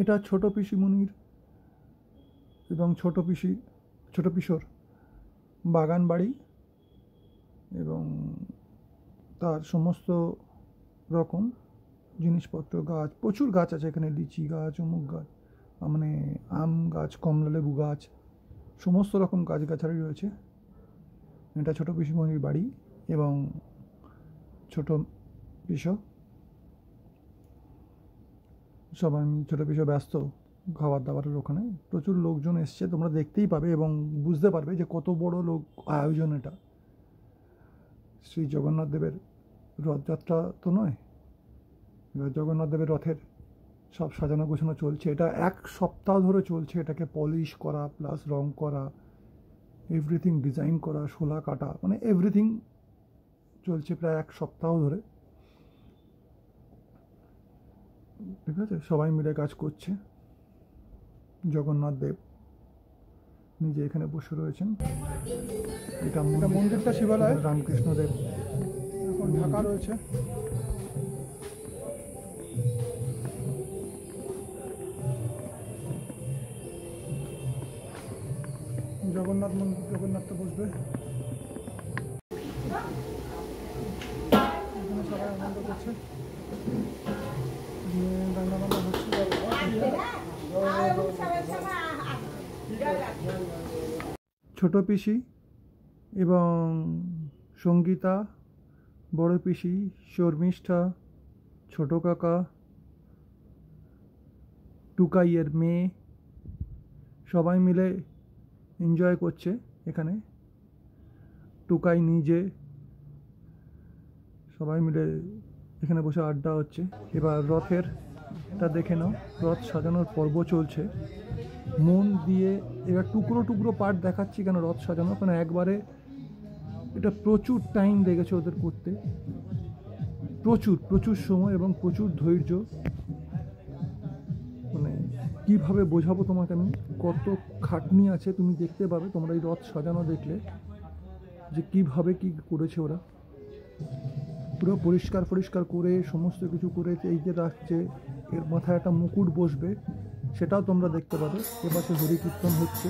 এটা ছোট পিসিমণির এবং ছোট পিসোর বাগান বাড়ি এবং তার সমস্ত রকম জিনিসপত্র, গাছ, প্রচুর গাছ আছে এখানে, লিচি গাছ, অমুক গাছ, মানে আম গাছ, কমলা লেবু গাছ, সমস্ত রকম গাছগাছালি রয়েছে। এটা ছোট পিসিমণির বাড়ি এবং ছোট পিসো, সবাই ছোট পিসো ব্যস্ত খাবার দাবারের ওখানে। প্রচুর লোকজন এসছে, তোমরা দেখতেই পাবে এবং বুঝতে পারবে যে কত বড় লোক আয়োজন এটা। শ্রী জগন্নাথ দেবের রথযাত্রা তো নয়, এবার জগন্নাথ দেবের রথের সব সাজানো গোছানো চলছে। এটা 1 সপ্তাহ ধরে চলছে, এটাকে পলিশ করা প্লাস রং করা, এভরিথিং ডিজাইন করা, শোলা কাটা, মানে এভরিথিং চলছে প্রায় 1 সপ্তাহ ধরে। ঠিক আছে, সবাই মিলে কাজ করছে। জগন্নাথ দেব নিজে এখানে বসে রয়েছেন। এটা মন্দিরটা শিবালয়, রামকৃষ্ণ দেব এখন ঢাকা রয়েছে। জগন্নাথ মন্দির, জগন্নাথ তো বসবে, এখানে সবাই আনন্দ করছে, রান্না বান্না হচ্ছে। ছোট পিসি এবং সঙ্গীতা, বড় পিসি শর্মিষ্ঠা, ছোট কাকা, টুকাইয়ের মেয়ে, সবাই মিলে এনজয় করছে এখানে। টুকাই নিজে, সবাই মিলে এখানে বসে আড্ডা হচ্ছে। এবার রথেরটা দেখে নাও, রথ সাজানোর পর্ব চলছে। মন দিয়ে এবার টুকরো টুকরো পার্ট দেখাচ্ছি কেন, রথ সাজানো কেন একবারে, এটা প্রচুর টাইম লেগেছে ওদের করতে, প্রচুর সময় এবং প্রচুর ধৈর্য। মানে কীভাবে বোঝাবো তোমাকে আমি, কত খাটনি আছে তুমি দেখতে পাবে তোমরা এই রথ সাজানো দেখলে, যে কীভাবে কী করেছে ওরা। পুরো পরিষ্কার করে সমস্ত কিছু করে এই যে রাখছে, এর মাথায় একটা মুকুট বসবে, সেটাও তোমরা দেখতে পাবে। এপাশে হরিকীর্তন হচ্ছে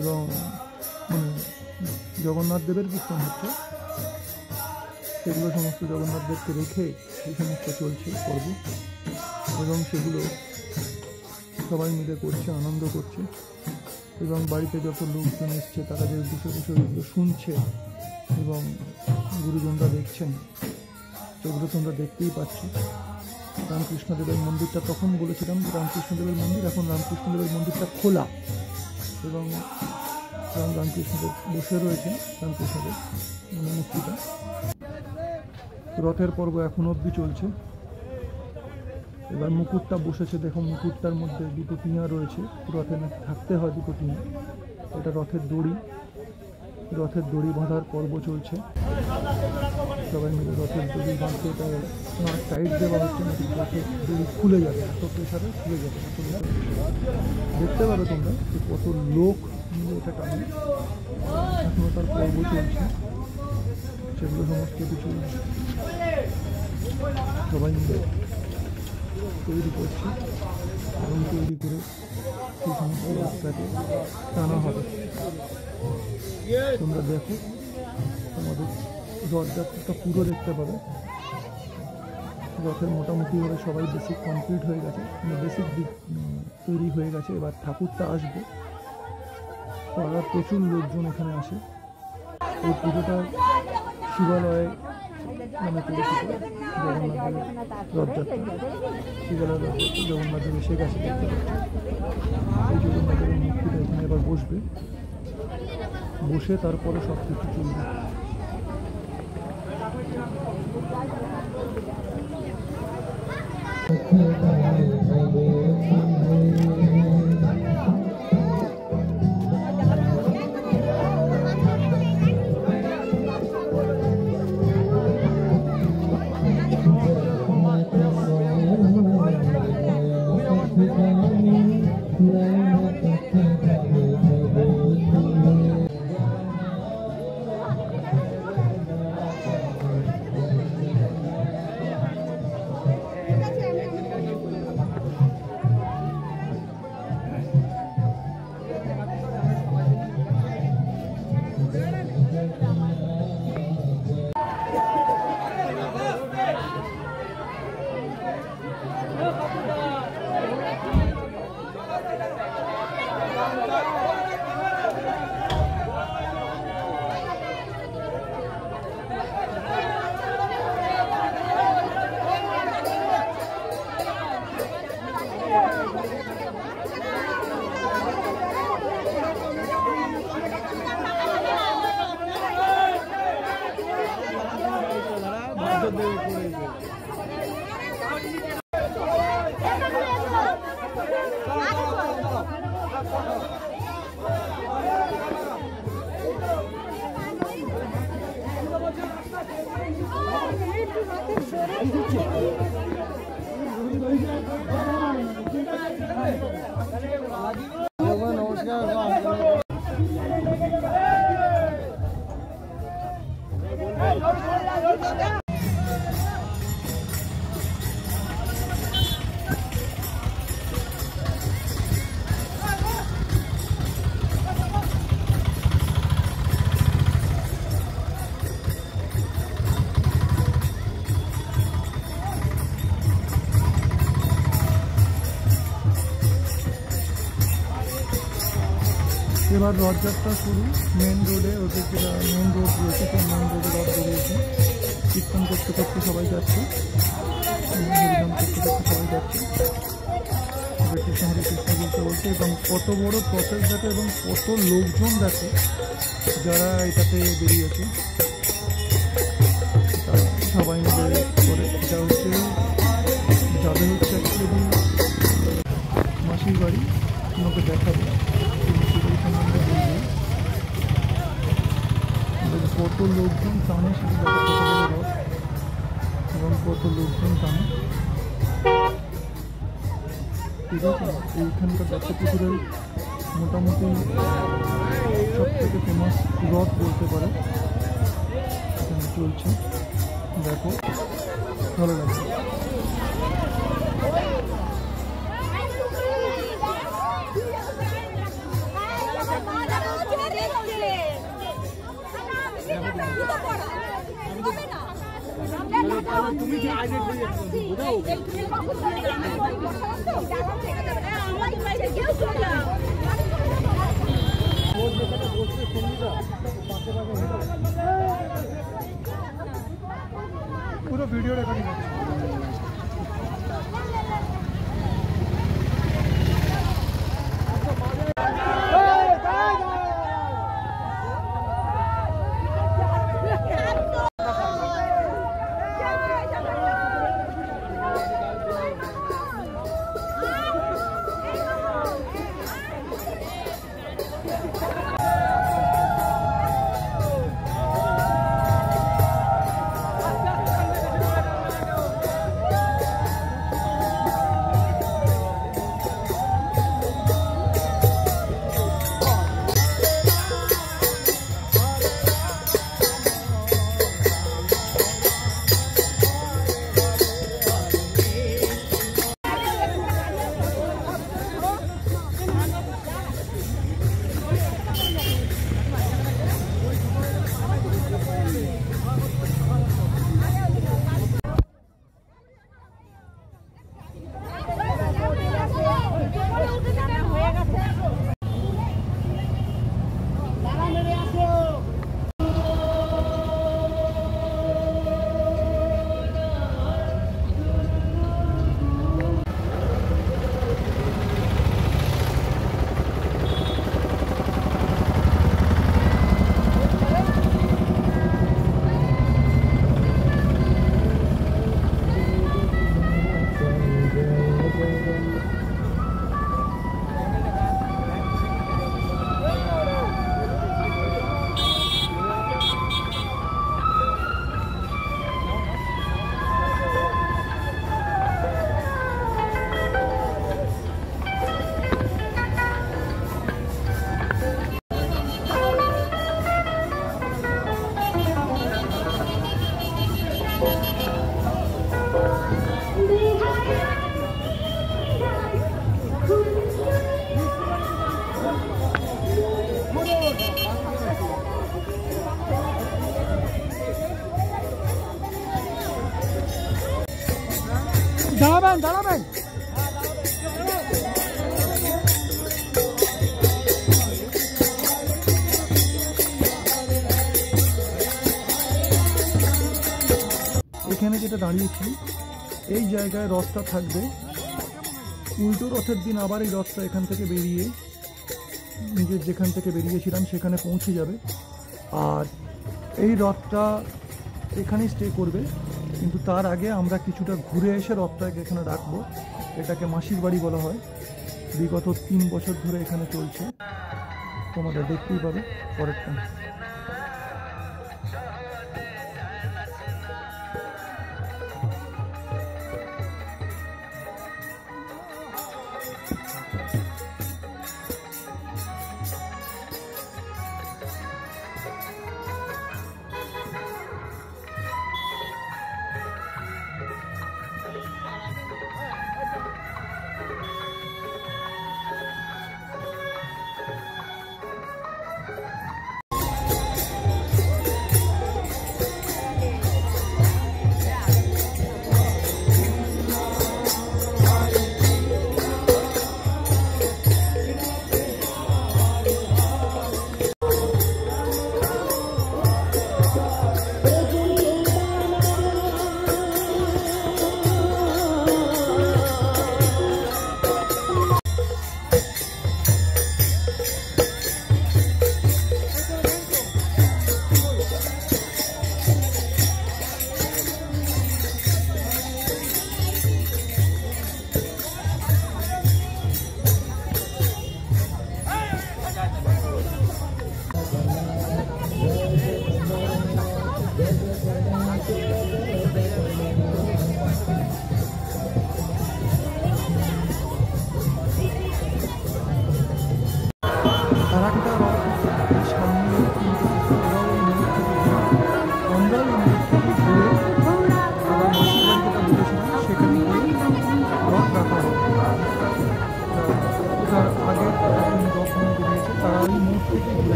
এবং মানে জগন্নাথ দেবের কীর্তন হচ্ছে, সেগুলো সমস্ত জগন্নাথ দেবকে রেখে এই সমস্ত চলছে পর্ব এবং সেগুলো সবাই মিলে করছে, আনন্দ করছে। এবং বাড়িতে যত লোকজন এসছে তারা যে বসে এগুলো শুনছে এবং গুরুজনরা দেখছেন, সেগুলো তোমরা দেখতেই পাচ্ছ। রামকৃষ্ণদেবের মন্দিরটা, তখন বলেছিলাম রামকৃষ্ণদেবের মন্দির, এখন রামকৃষ্ণদেবের মন্দিরটা খোলা এবং রামকৃষ্ণদেব বসে রয়েছেন, রামকৃষ্ণদেব মানে মূর্তিটা। রথের পর্ব এখন অবধি চলছে। এবার মুকুটটা বসেছে, দেখো মুকুটটার মধ্যে 2টো টিয়া রয়েছে, রথে থাকতে হয় 2টো টিয়া। এটা রথের দড়ি বাঁধার পর্ব চলছে। সবাই মিলে রথের দড়ি বাঁধতে, এটা টাইট দেওয়া হচ্ছে না, রথের দড়ি খুলে যাবে, এত প্রেশারে খুলে যাবে। দেখতে পাবে তোমরা যে কত লোক মিলে এটা টানে। এখনও তার পর্ব চলছে, সেগুলো সমস্ত কিছু সবাই মিলে তৈরি করছে এবং তৈরি করে সেই সমস্ত রথটাকে টানা হবে। তোমরা দেখো, তোমাদের রথযাত্রাটা পুরো দেখতে পাবে। রথের মোটামুটি ওরা সবাই বেসিক কমপ্লিট হয়ে গেছে, মানে বেসিক দিক তৈরি হয়ে গেছে। এবার ঠাকুরটা আসবে, পাড়ার প্রচুর লোকজন এখানে আসে। এই পুজোটা শিবালয়ে নামে পরিচিত, জগন্নাথের রথযাত্রা। শিবালয়ের রথযাত্রা জগন্নাথের এসে গেছে দেখতে পাচ্ছে। এই জগন্নাথের মূর্তিটা এখানে এবার বসবে, বসে তারপরে সব কিছু চলবে। এবার রথযাত্রা শুরু মেন রোডে, ওদের যেটা মেন রোড রয়েছে সেই মেন রোডে রথ বেরিয়েছে। কীর্তন করতে করতে সবাই যাচ্ছে, হরিনাম করতে করতে সবাই যাচ্ছে, হরে কৃষ্ণ বলতে বলতে। এবং কত বড় প্রসেস দেখে এবং কত লোকজন দেখে যারা এটাতে বেরিয়েছে, সবাই মিলে করে। এটা হচ্ছে যাবে হচ্ছে অ্যাকচুয়ালি মাসির বাড়ি, তোমাকে দেখাবো সম্বন্ধে বলবো। কত লোকজন টানে সেটা দেখা, কত বড় রথ এবং কত লোকজন টানে, ঠিক আছে। এইখানকার দত্তপুকুরের মোটামুটি সব থেকে ফেমাস রথ বলতে পারে, এখানে চলছে, দেখো ভালো লাগছে। পুরো ভিডিও রেকর্ডিং আছে। দাঁড়াবেন দাঁড়াবেন। এখানে যেটা দাঁড়িয়েছি এই জায়গায় রথটা থাকবে, উল্টো রথের দিন আবার এই রথটা এখান থেকে বেরিয়ে নিজের যেখান থেকে বেরিয়েছিলাম সেখানে পৌঁছে যাবে। আর এই রথটা এখানেই স্টে করবে, কিন্তু তার আগে আমরা কিছুটা ঘুরে এসে রথটাকে এখানে রাখবো। এটাকে মাসির বাড়ি বলা হয়। বিগত 3 বছর ধরে এখানে চলছে, তোমরা দেখতেই পাবে পরেরটা।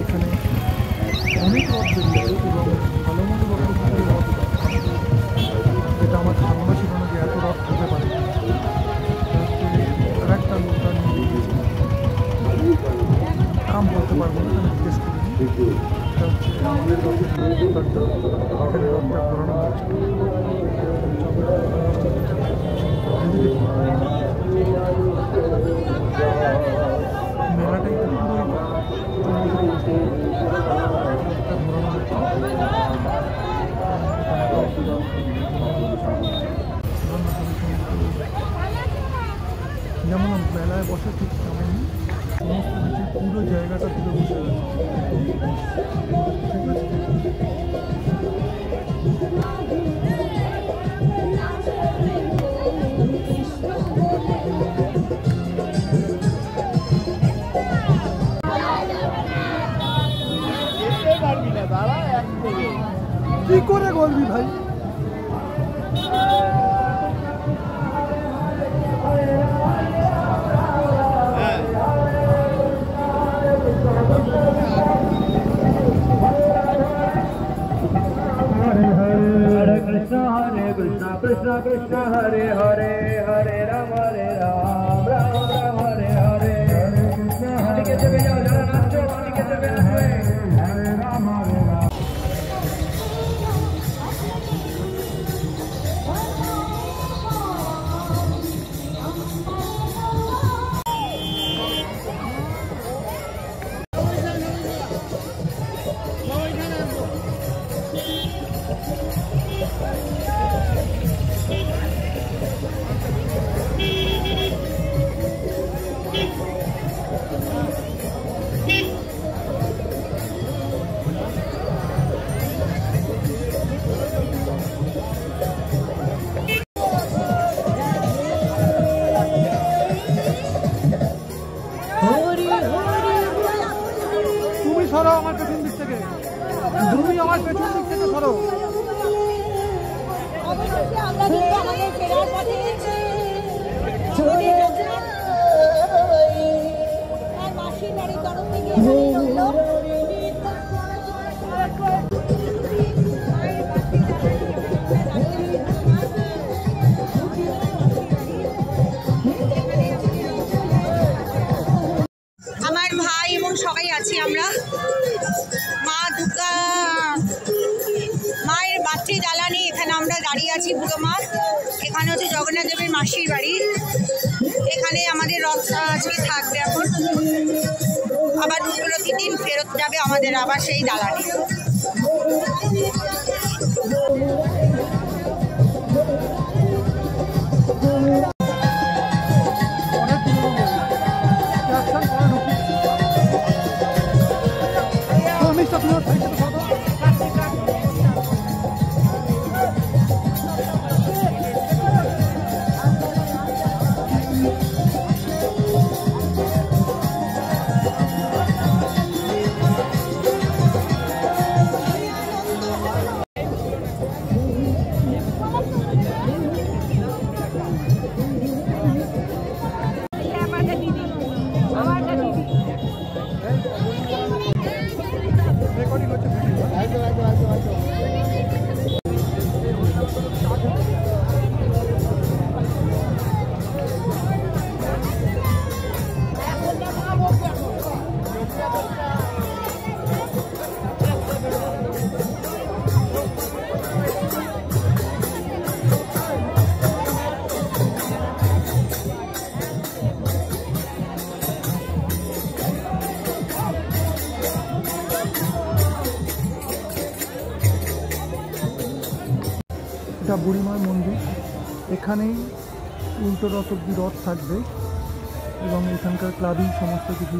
এখানে অনেক রথ বেরিয়েছে এবং ভালো মতো রথ, যেটা আমার ধারণা ছিল না যে এত রথ হতে পারে। আর একটা লোকটা নিয়ে গিয়েছে, নাম বলতে পারবো না, আমি জিজ্ঞেস করিনি। এটা হচ্ছে আমাদের রথের লোকটা, এখানে রথটা ঘোরানো হচ্ছে। মেলাটাই তো যেমন মেলায় বসে ঠিক তেমন সমস্ত কিছু পুরো জায়গাটা পুরো বসে আছে। ঠিক আছে, কি করে বলবি ভাই? Krishna Krishna Krishna Hare Hare Hare Ram Ram Ram Hare Hare Krishna Hare Krishna Hare Ram সরো আমার পেছন দিক থেকে, তুমি আমার পেছন দিক থেকে সরো। মাসির বাড়ির তরফ থেকে আমার ভাই এবং সবাই আছি আমরা। মা দুর্গা মায়ের বাচ্চা জ্বালানি এখানে আমরা দাঁড়িয়ে আছি। বুড়ো মা এখানে হচ্ছে জগন্নাথ দেবের মাসির বাড়ি। এখানে আমাদের রথটা আজকে থাকবে, এখন আবার 2-3 দিন ফেরত যাবে আমাদের আবার সেই জ্বালানি। এটা বুড়িমার মন্দির। এখানেই উল্টো রথ অব্দি রথ থাকবে এবং এখানকার ক্লাবই সমস্ত কিছু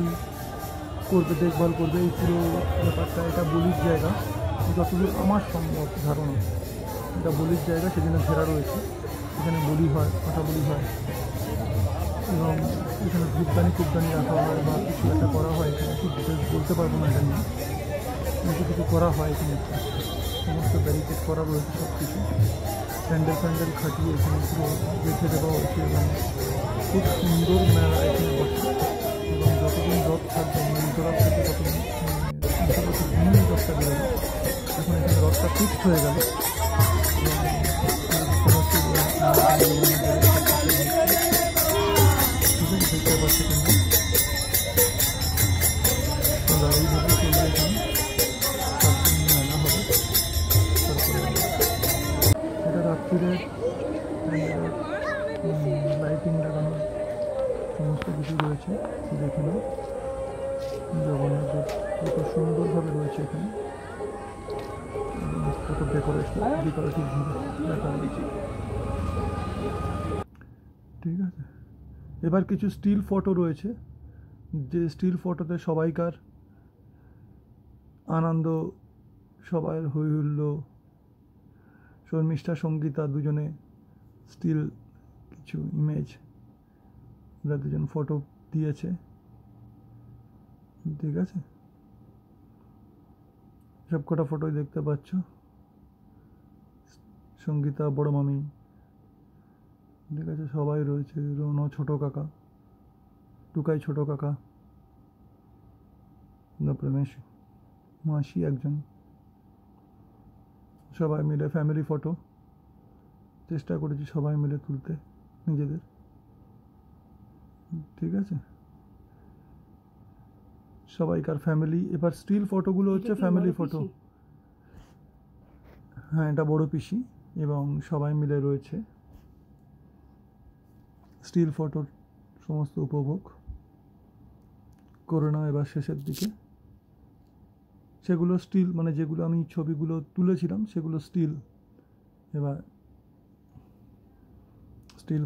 করবে, দেখভাল করবে এই পুরো ব্যাপারটা। এটা বলির জায়গা, যতদূর আমার সম্ভব ধারণা এটা বলির জায়গা, সেজন্য ঘেরা রয়েছে। এখানে বলি হয়, কথা বলি হয় এবং এখানে ধূপদানি টুপদানি রাখা হয় বা কিছু একটা করা হয়। এখানে ঠিক ডিটেলস বলতে পারবো না এটা নিয়ে, কিন্তু কিছু করা হয় এখানে। সমস্ত ব্যারিকেড করা রয়েছে, সব কিছু প্যান্ডেল ফ্যান্ডেল খাটিয়ে এখানে পুরো রেখে দেওয়া হয়েছে এবং খুব সুন্দর মেলা এখানে বসে। এবং যতদিন রথ থাকবে উল্টোরথ থেকে ততদিন ভিন্ন রথটা বেরোবে। এখন এখানে রথটা ফিক্সড হয়ে গেল দেখতে পাচ্ছি তোমরা এইভাবে চলবে এখানে 7 দিন মেলা হবে। তারপরে এটা রাত্রিরে লাইটিং লাগানো সমস্ত কিছু রয়েছে। দেখে নাও জগন্নাথের কত সুন্দরভাবে রয়েছে এখানে, কত ডেকোরেটিভভাবে দেখা হয়েছে। ঠিক আছে, এবার কিছু স্টিল ফটো রয়েছে, যে স্টিল ফটোতে সবাইকার আনন্দ, সবাই হই হুল্লো, শর্মিষ্ঠা সঙ্গীতা দুজনে স্টিল কিছু ইমেজ ওরা দুজন ফটো দিয়েছে। ঠিক আছে, সব কটা ফটোই দেখতে পাচ্ছ। সঙ্গীতা, বড় মামি, ঠিক আছে, সবাই রয়েছে। রৌন ছোট কাকা, টুকাই ছোট কাকা, প্রমেশ মাসি একজন, সবাই মিলে ফ্যামিলি ফটো চেষ্টা করেছি সবাই মিলে তুলতে নিজেদের। ঠিক আছে, সবাইকার ফ্যামিলি। এবার স্টিল ফটোগুলো হচ্ছে ফ্যামিলি ফটো। হ্যাঁ, এটা বড় পিসি এবং সবাই মিলে রয়েছে। স্টিল ফটোর সমস্ত উপভোগ করোনা এবার শেষের দিকে। সেগুলো স্টিল, মানে যেগুলো আমি ছবিগুলো তুলেছিলাম সেগুলো স্টিল। এবার স্টিল